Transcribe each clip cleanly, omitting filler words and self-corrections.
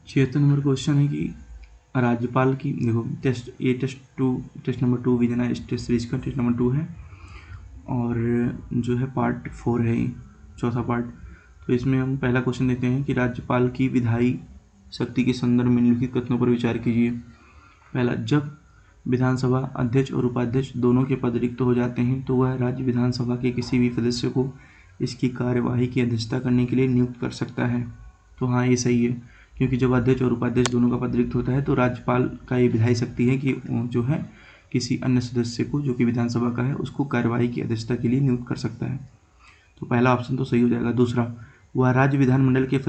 76 number question है कि राज्यपाल की, देखो टेस्ट नंबर 2 विजन है, टेस्ट सीरीज का टेस्ट नंबर 2 है और जो है पार्ट 4 है, चौथा पार्ट। तो इसमें हम पहला क्वेश्चन देते हैं कि राज्यपाल की विधायी शक्ति के संदर्भ में निम्नलिखित कथनों पर विचार कीजिए। पहला, जब विधानसभा अध्यक्ष और उपाध्यक्ष दोनों के पद रिक्त हो जाते हैं तो वह राज्य विधानसभा के किसी भी सदस्य को इसकी कार्यवाही की अध्यक्षता करने के लिए नियुक्त कर सकता है। तो हाँ, ये सही है, क्योंकि जब अध्यक्ष और उपाध्यक्ष दोनों का पद रिक्त होता है तो राज्यपाल का ये विधायी शक्ति है कि जो है किसी अन्य सदस्य को जो कि विधानसभा का है उसको कार्यवाही की अध्यक्षता के लिए नियुक्त कर सकता है। तो पहला ऑप्शन तो सही हो जाएगा। दूसरा, वह राज्य विधानमंडल के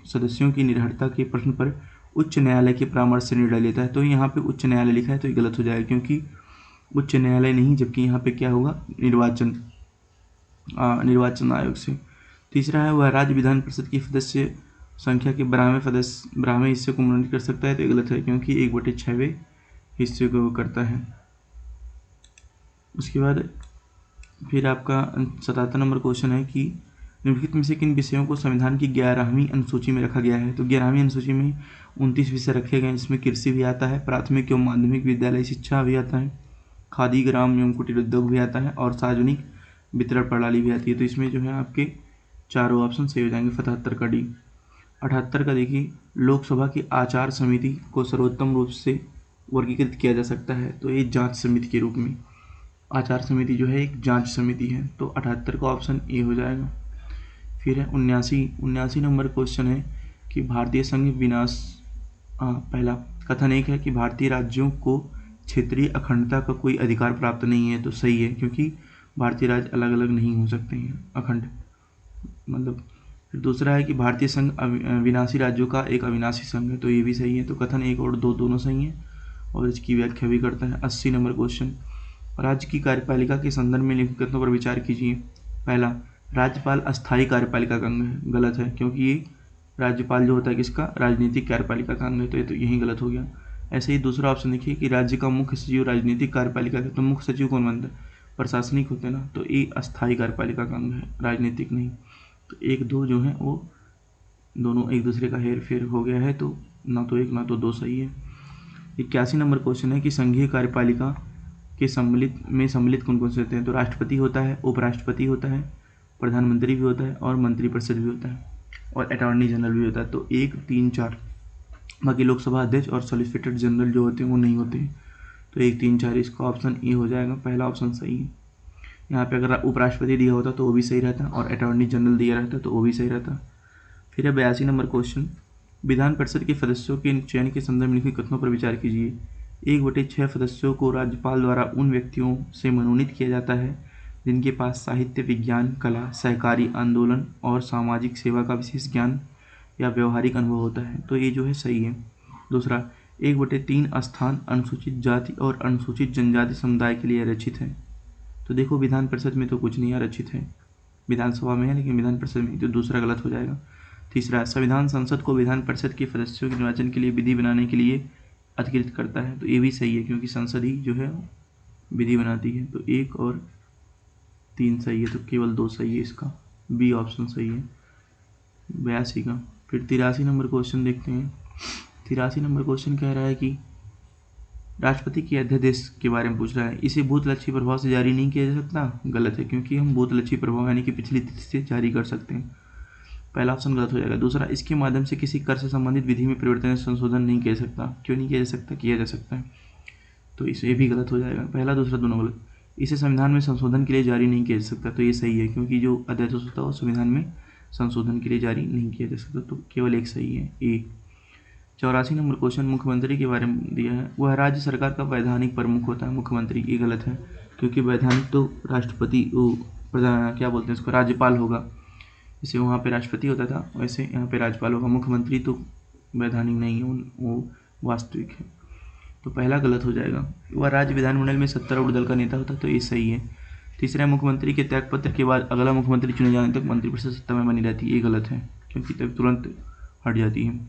सदस्यों की निर्भरता के प्रश्न पर उच्च न्यायालय के परामर्श से निर्णय लेता है। तो यहाँ पे उच्च न्यायालय लिखा है तो ये गलत हो जाएगा, क्योंकि उच्च न्यायालय नहीं, जबकि यहाँ पे क्या होगा, निर्वाचन आयोग से। तीसरा है, वह राज्य विधान परिषद की सदस्य संख्या के 12वें हिस्से को मनोनीत कर सकता है। तो ये गलत है, क्योंकि 1/6 हिस्से को करता है। उसके बाद फिर आपका 77 नंबर क्वेश्चन है कि निम्नलिखित में से किन विषयों को संविधान की 11वीं अनुसूची में रखा गया है। तो 11वीं अनुसूची में 29 विषय रखे गए हैं, जिसमें कृषि भी आता है, प्राथमिक एवं माध्यमिक विद्यालय शिक्षा भी आता है, खादी ग्राम एवं कुटीर उद्योग भी आता है और सार्वजनिक वितरण प्रणाली भी आती है। तो इसमें जो है आपके चारों ऑप्शन सही हो जाएंगे। 77 का डी। 78 का देखिए, लोकसभा की आचार समिति को सर्वोत्तम रूप से वर्गीकृत किया जा सकता है। तो ये जांच समिति के रूप में, आचार समिति जो है एक जांच समिति है। तो 78 का ऑप्शन ए हो जाएगा। फिर है 79 नंबर क्वेश्चन है कि भारतीय संघ विनाश, पहला कथन एक है कि भारतीय राज्यों को क्षेत्रीय अखंडता का कोई अधिकार प्राप्त नहीं है। तो सही है, क्योंकि भारतीय राज्य अलग अलग नहीं हो सकते हैं, अखंड मतलब। फिर दूसरा है कि भारतीय संघ विनाशी राज्यों का एक अविनाशी संघ है। तो ये भी सही है। तो कथन 1 और 2 दोनों सही हैं और इसकी व्याख्या भी करता है। 80 नंबर क्वेश्चन, राज्य की कार्यपालिका के संदर्भ में निम्नलिखित कथनों पर विचार कीजिए। पहला, राज्यपाल अस्थायी कार्यपालिका का अंग है। गलत है, क्योंकि ये राज्यपाल जो होता है किसका, राजनीतिक कार्यपालिका का अंग है। तो ये तो यही गलत हो गया। ऐसे ही दूसरा ऑप्शन देखिए कि राज्य का मुख्य सचिव राजनीतिक कार्यपालिका का, तो मुख्य सचिव कौन बनता है, प्रशासनिक होते हैं ना। तो ये अस्थायी कार्यपालिका का अंग है, राजनीतिक नहीं। तो 1-2 जो है वो दोनों एक दूसरे का हेर फेर हो गया है, तो ना तो 1 ना तो 2 सही है। 81 नंबर क्वेश्चन है कि संघीय कार्यपालिका के सम्मिलित कौन कौन से होते हैं। तो राष्ट्रपति होता है, उपराष्ट्रपति होता है, प्रधानमंत्री भी होता है और मंत्रिपरिषद भी होता है और अटॉर्नी जनरल भी होता है। तो 1, 3, 4, बाकी लोकसभा अध्यक्ष और सॉलिसिटर जनरल जो होते हैं वो नहीं होते हैं। तो 1, 3, 4 इसका ऑप्शन ए हो जाएगा, पहला ऑप्शन सही है। यहाँ पे अगर उपराष्ट्रपति दिया होता तो वो भी सही रहता और अटॉर्नी जनरल दिया रहता तो वो भी सही रहता। फिर है 82 नंबर क्वेश्चन, विधान परिषद के सदस्यों के चयन के संदर्भ में लिखित कथनों पर विचार कीजिए। 1/6 सदस्यों को राज्यपाल द्वारा उन व्यक्तियों से मनोनीत किया जाता है जिनके पास साहित्य, विज्ञान, कला, सहकारी आंदोलन और सामाजिक सेवा का विशेष ज्ञान या व्यवहारिक अनुभव होता है। तो ये जो है सही है। दूसरा, 1/3 स्थान अनुसूचित जाति और अनुसूचित जनजाति समुदाय के लिए आरक्षित है। तो देखो विधान परिषद में तो कुछ नहीं आरक्षित है, विधानसभा में है लेकिन विधान परिषद में, तो दूसरा गलत हो जाएगा। तीसरा, संविधान संसद को विधान परिषद के सदस्यों के निर्वाचन के लिए विधि बनाने के लिए अधिकृत करता है। तो ये भी सही है, क्योंकि संसद ही जो है विधि बनाती है। तो 1 और 3 सही है, तो केवल 2 सही है, इसका बी ऑप्शन सही है 82 का। फिर 83 नंबर क्वेश्चन देखते हैं। 83 नंबर क्वेश्चन कह रहा है कि राष्ट्रपति के अध्यादेश के बारे में पूछ रहा है, इसे बूथ-लक्षी प्रभाव से जारी नहीं किया जा सकता। गलत है, क्योंकि हम बूथ-लक्षी प्रभाव यानी कि पिछली तिथि से जारी कर सकते हैं, पहला ऑप्शन गलत हो जाएगा। दूसरा, इसके माध्यम से किसी कर से संबंधित विधि में परिवर्तन या संशोधन नहीं किया जा सकता। क्यों नहीं किया जा सकता, किया जा सकता है, तो इसे भी गलत हो जाएगा। पहला दूसरा दोनों गलत। इसे संविधान में संशोधन के लिए जारी नहीं किया जा सकता। तो ये सही है, क्योंकि जो अध्यादेश होता है वो संविधान में संशोधन के लिए जारी नहीं किया जा सकता। तो केवल 1 सही है, ए। 84 नंबर क्वेश्चन, मुख्यमंत्री के बारे में दिया है, वह राज्य सरकार का वैधानिक प्रमुख होता है। मुख्यमंत्री, ये गलत है, क्योंकि वैधानिक तो राष्ट्रपति, क्या बोलते हैं इसको, राज्यपाल होगा। जैसे वहाँ पे राष्ट्रपति होता था वैसे यहाँ पे राज्यपाल होगा। मुख्यमंत्री तो वैधानिक नहीं है, वो वास्तविक है। तो पहला गलत हो जाएगा। वह राज्य विधानमंडल में सत्तारूढ़ दल का नेता होता है। तो ये सही है। तीसरा, मुख्यमंत्री के त्यागपत्र के बाद अगला मुख्यमंत्री चुने जाने तक मंत्रिपरिषद सत्ता में बनी रहती है। ये गलत है, क्योंकि तब तुरंत हट जाती है।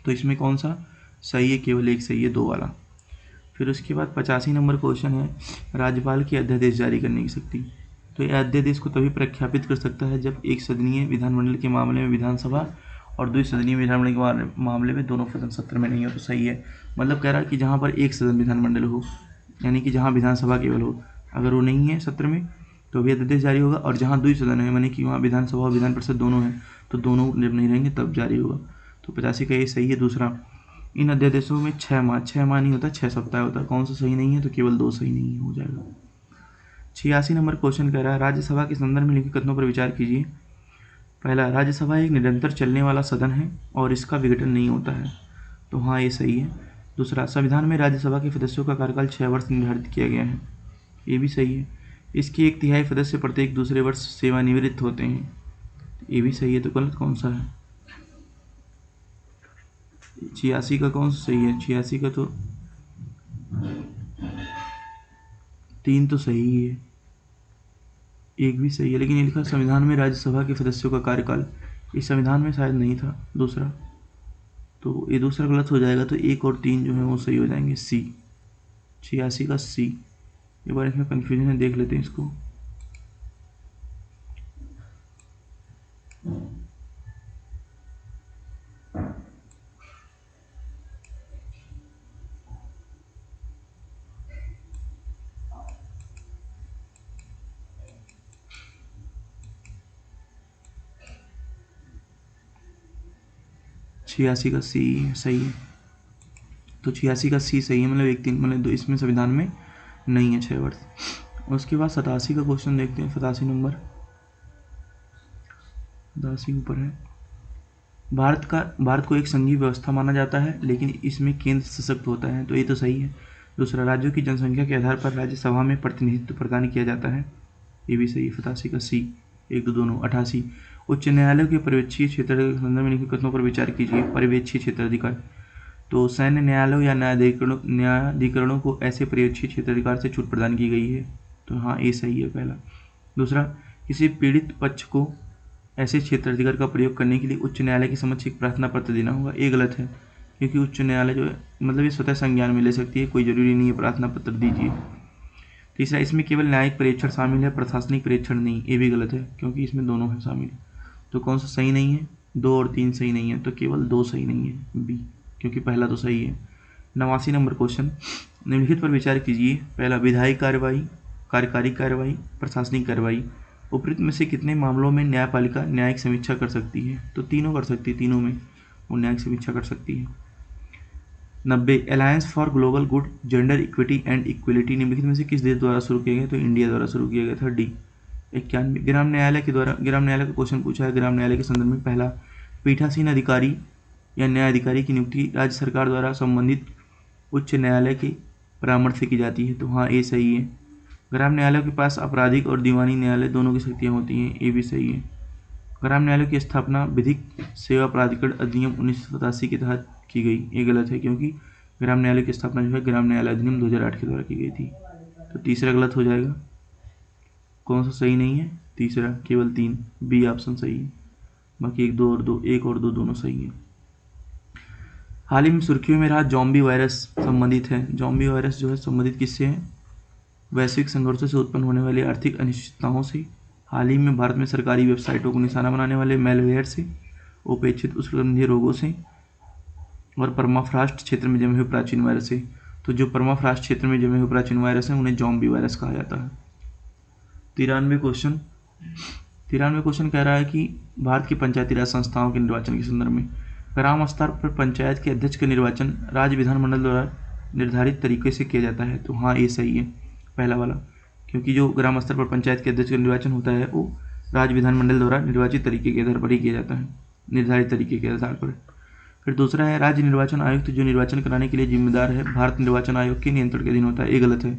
तो इसमें कौन सा सही है, केवल 1 सही है, 2 वाला। फिर उसके बाद 85 नंबर क्वेश्चन है, राज्यपाल की अध्यादेश जारी करने की शक्ति। तो यह अध्यादेश को तभी प्रख्यापित कर सकता है जब एक सदनीय विधानमंडल के मामले में विधानसभा और द्विसदनीय विधानमंडल के मामले में दोनों सदन सत्र में नहीं हो, तो सही है। मतलब कह रहा है कि जहाँ पर एक सदन विधानमंडल हो, यानी कि जहाँ विधानसभा केवल हो, अगर वो नहीं है सत्र में तो भी अध्यादेश जारी होगा, और जहाँ द्विसदन है यानी कि वहाँ विधानसभा और विधान परिषद दोनों हैं तो दोनों जब नहीं रहेंगे तब जारी होगा। तो 85 का ये सही है। दूसरा, इन अध्यादेशों में 6 माह नहीं होता, 6 सप्ताह होता है। कौन सा सही नहीं है? तो केवल 2 सही नहीं हो जाएगा। 86 नंबर क्वेश्चन कह रहा है राज्यसभा के संदर्भ में लिखित कथनों पर विचार कीजिए। पहला, राज्यसभा एक निरंतर चलने वाला सदन है और इसका विघटन नहीं होता है, तो हाँ ये सही है। दूसरा, संविधान में राज्यसभा के सदस्यों का कार्यकाल 6 वर्ष निर्धारित किया गया है, ये भी सही है। इसके 1/3 सदस्य प्रत्येक दूसरे वर्ष सेवानिवृत्त होते हैं, ये भी सही है। तो गलत कौन सा है? 86 का कौन सा सही है? 86 का तो 3 तो सही ही है, 1 भी सही है, लेकिन ये लिखा संविधान में राज्यसभा के सदस्यों का कार्यकाल, इस संविधान में शायद नहीं था दूसरा, तो ये दूसरा गलत हो जाएगा। तो 1 और 3 जो है वो सही हो जाएंगे। सी, 86 का सी। एक बार इसमें कन्फ्यूजन है, देख लेते हैं इसको। छियासी का सी सही है, तो 86 का सी सही है, मतलब 1/3 मतलब इसमें संविधान में नहीं है 6 वर्ष। उसके बाद 87 का क्वेश्चन देखते हैं। 87 नंबर, 87 ऊपर है। भारत को एक संघीय व्यवस्था माना जाता है, लेकिन इसमें केंद्र सशक्त होता है, तो ये तो सही है। दूसरा, राज्यों की जनसंख्या के आधार पर राज्यसभा में प्रतिनिधित्व प्रदान किया जाता है, ये भी सही है। 87 का सी, 1 2 दोनों। 88, उच्च न्यायालय के पर्यवेक्षी क्षेत्र के संदर्भ में लिखित कथनों पर विचार कीजिए। पर्यवेक्षी क्षेत्राधिकार, तो सैन्य न्यायालयों या न्यायाधिकरणों को ऐसे पर्यवेक्षी क्षेत्राधिकार से छूट प्रदान की गई है, तो हाँ ये सही है पहला। दूसरा, किसी पीड़ित पक्ष को ऐसे क्षेत्राधिकार का प्रयोग करने के लिए उच्च न्यायालय के समक्ष एक प्रार्थना पत्र देना होगा, ये गलत है, क्योंकि उच्च न्यायालय जो है मतलब ये स्वतः संज्ञान में ले सकती है, कोई जरूरी नहीं है प्रार्थना पत्र दीजिए। तीसरा, इसमें केवल न्यायिक परीक्षण शामिल है, प्रशासनिक परीक्षण नहीं, ये भी गलत है, क्योंकि इसमें दोनों है शामिल। तो कौन सा सही नहीं है? 2 और 3 सही नहीं है, तो केवल 2 सही नहीं है, बी, क्योंकि पहला तो सही है। 89 नंबर क्वेश्चन, निम्नलिखित पर विचार कीजिए। पहला, विधायी कार्रवाई, कार्यकारी कार्रवाई, प्रशासनिक कार्रवाई, उपरोक्त में से कितने मामलों में न्यायपालिका न्यायिक समीक्षा कर सकती है? तो तीनों कर सकती है, तीनों में वो न्यायिक समीक्षा कर सकती है। 90, alliance for global good, gender equity and equality निम्नलिखित में से किस देश द्वारा शुरू किया गया? तो इंडिया द्वारा शुरू किया गया था, डी। 91, ग्राम न्यायालय के द्वारा, ग्राम न्यायालय का क्वेश्चन पूछा है ग्राम न्यायालय के संदर्भ में। पहला, पीठासीन अधिकारी या न्यायाधिकारी की नियुक्ति राज्य सरकार द्वारा संबंधित उच्च न्यायालय के परामर्श से की जाती है, तो हाँ ये सही है। ग्राम न्यायालय के पास आपराधिक और दीवानी न्यायालय दोनों की शक्तियाँ होती हैं, ये भी सही है। ग्राम न्यायालय की स्थापना विधिक सेवा प्राधिकरण अधिनियम 1987 के तहत की गई, ये गलत है, क्योंकि ग्राम न्यायालय की स्थापना जो है ग्राम न्यायालय अधिनियम 2008 के द्वारा की गई थी, तो तीसरा गलत हो जाएगा। कौन सा सही नहीं है? तीसरा, केवल 3, बी ऑप्शन सही है, बाकी 1 और 2 दोनों सही है। हाल ही में सुर्खियों में रहा जॉम्बी वायरस संबंधित है। जॉम्बी वायरस जो है संबंधित किससे है? वैश्विक संघर्षों से उत्पन्न होने वाली आर्थिक अनिश्चितताओं से, हाल ही में भारत में सरकारी वेबसाइटों को निशाना बनाने वाले मेलवेयर से, उपेक्षित उष्णकटिबंधीय रोगों से, और परमाफ्रास्ट क्षेत्र में जमे हुए प्राचीन वायरस से। तो जो परमाफ्रास्ट क्षेत्र में जमे हुए प्राचीन वायरस हैं उन्हें जॉम्बी वायरस कहा जाता है। 93 क्वेश्चन कह रहा है कि भारत की पंचायती राज संस्थाओं के निर्वाचन के संदर्भ में ग्राम स्तर पर पंचायत के अध्यक्ष का निर्वाचन राज्य विधानमंडल द्वारा निर्धारित तरीके से किया जाता है, तो हाँ ये सही है पहला वाला, क्योंकि जो ग्राम स्तर पर पंचायत के अध्यक्ष का निर्वाचन होता है वो राज्य विधानमंडल द्वारा निर्वाचित तरीके के आधार पर ही किया जाता है, निर्धारित तरीके के आधार पर। फिर दूसरा है राज्य निर्वाचन आयुक्त जो निर्वाचन कराने के लिए जिम्मेदार है भारत निर्वाचन आयोग के नियंत्रण के अधीन होता है, ये गलत है,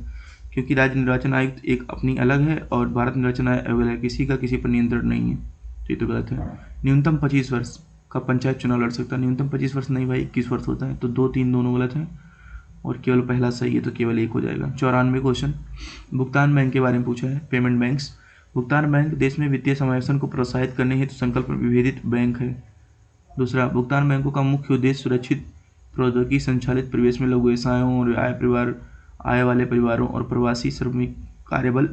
क्योंकि राज्य निर्वाचन आयुक्त एक अपनी अलग है और भारत निर्वाचन आयोग है, किसी का किसी पर नियंत्रण नहीं है, तो ये तो गलत है। न्यूनतम 25 वर्ष का पंचायत चुनाव लड़ सकता है, न्यूनतम 25 वर्ष नहीं भाई 21 वर्ष होता है, तो 2 3 दोनों गलत हैं और केवल पहला सही है, तो केवल 1 हो जाएगा। 94 क्वेश्चन, भुगतान बैंक के बारे में पूछा है, पेमेंट बैंक्स। भुगतान बैंक देश में वित्तीय समावेशन को प्रोत्साहित करने हेतु संकल्प विभेदित बैंक है। दूसरा, भुगतान बैंकों का मुख्य उद्देश्य सुरक्षित प्रौद्योगिकी संचालित परिवेश में लघु व्यवसायों और आय वाले परिवारों और प्रवासी श्रमिक कार्यबल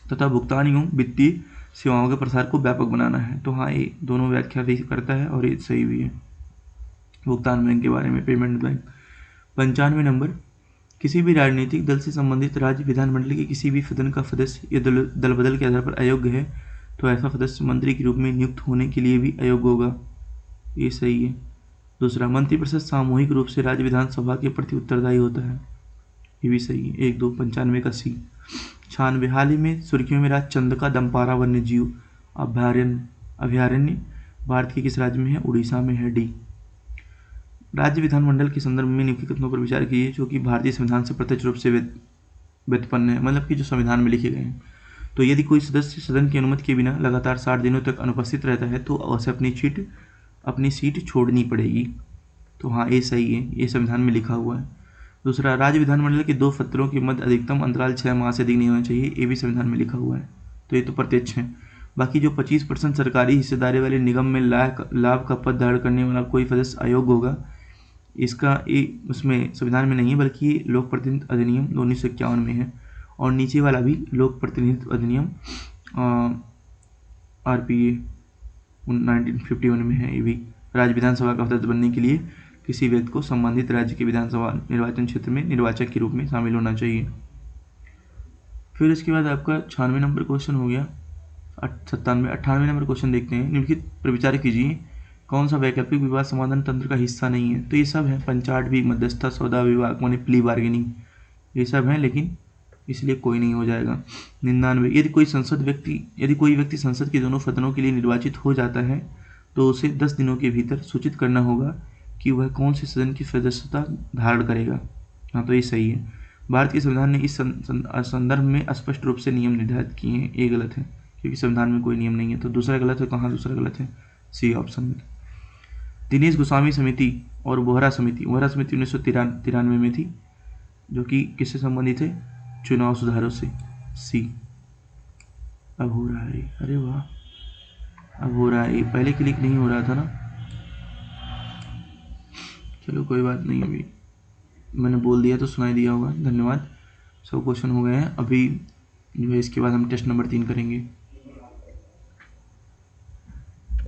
तथा भुगतान एवं वित्तीय सेवाओं के प्रसार को व्यापक बनाना है। तो हाँ, ये दोनों व्याख्या भी करता है और ये सही भी है। भुगतान बैंक के बारे में, पेमेंट बैंक। 95 नंबर, किसी भी राजनीतिक दल से संबंधित राज्य विधानमंडल के किसी भी सदन का सदस्य या दल बदल के आधार पर अयोग्य है तो ऐसा सदस्य मंत्री के रूप में नियुक्त होने के लिए भी अयोग्य होगा। ये सही है। दूसरा, मंत्रिपरिषद सामूहिक रूप से राज्य विधानसभा के प्रति उत्तरदायी होता है। ये भी सही है। 1, 2, 95 का सी। 96, हाल ही में सुर्खियों में रहा चंदका दंपारा वन्य जीव अभयारण्य भारत के किस राज्य में है? उड़ीसा में है। डी। राज्य विधानमंडल के संदर्भ में निम्नलिखित कथनों पर विचार कीजिए जो कि भारतीय संविधान से प्रत्यक्ष रूप से व्युत्पन्न है, मतलब कि जो संविधान में लिखे गए हैं। तो यदि कोई सदस्य सदन की अनुमति के बिना लगातार 60 दिनों तक अनुपस्थित रहता है तो उसे अपनी सीट छोड़नी पड़ेगी। तो हाँ, ये सही है, ये संविधान में लिखा हुआ है। दूसरा, राज्य विधानमंडल के 2 सत्रों के मध्य अधिकतम अंतराल 6 माह से अधिक नहीं होना चाहिए। ये भी संविधान में लिखा हुआ है। तो ये तो प्रत्यक्ष है। बाकी जो 25% सरकारी हिस्सेदारी वाले निगम में लाभ का पद धारण करने वाला कोई सदस्य अयोग्य होगा, इसका ये उसमें संविधान में नहीं है, बल्कि ये लोक प्रतिनिधित्व अधिनियम 1951 में है। और नीचे वाला भी लोक प्रतिनिधित्व अधिनियम RPA 1951 में है। ये भी राज्य विधानसभा का सदस्य बनने के लिए किसी व्यक्ति को संबंधित राज्य के विधानसभा निर्वाचन क्षेत्र में निर्वाचक के रूप में शामिल होना चाहिए। फिर इसके बाद आपका 96 नंबर क्वेश्चन हो गया। 98 नंबर क्वेश्चन देखते हैं। निम्नलिखित पर विचार कीजिए, कौन सा वैकल्पिक विवाद समाधान तंत्र का हिस्सा नहीं है? तो ये सब है, पंचायत भी, मध्यस्थता, सौदा विवाद माने प्ली बार्गेनिंग, ये सब है, लेकिन इसलिए कोई नहीं हो जाएगा। 99, यदि कोई व्यक्ति संसद के दोनों सदनों के लिए निर्वाचित हो जाता है तो उसे 10 दिनों के भीतर सूचित करना होगा कि वह कौन से सदन की सदस्यता धारण करेगा। हाँ, तो ये सही है। भारत के संविधान ने इस संदर्भ में स्पष्ट रूप से नियम निर्धारित किए हैं। ये गलत है क्योंकि संविधान में कोई नियम नहीं है। तो दूसरा गलत है। कहाँ दूसरा गलत है? सी ऑप्शन में। दिनेश गोस्वामी समिति और वोहरा समिति 1993 में थी, जो कि किससे संबंधित है? चुनाव सुधारों से। सी। अब हो रहा है, अरे वाह, अब हो रहा है। पहले क्लिक नहीं हो रहा था ना, चलो कोई बात नहीं, अभी मैंने बोल दिया तो सुनाई दिया होगा। धन्यवाद। सब क्वेश्चन हो गए हैं। अभी जो है इसके बाद हम टेस्ट नंबर 3 करेंगे।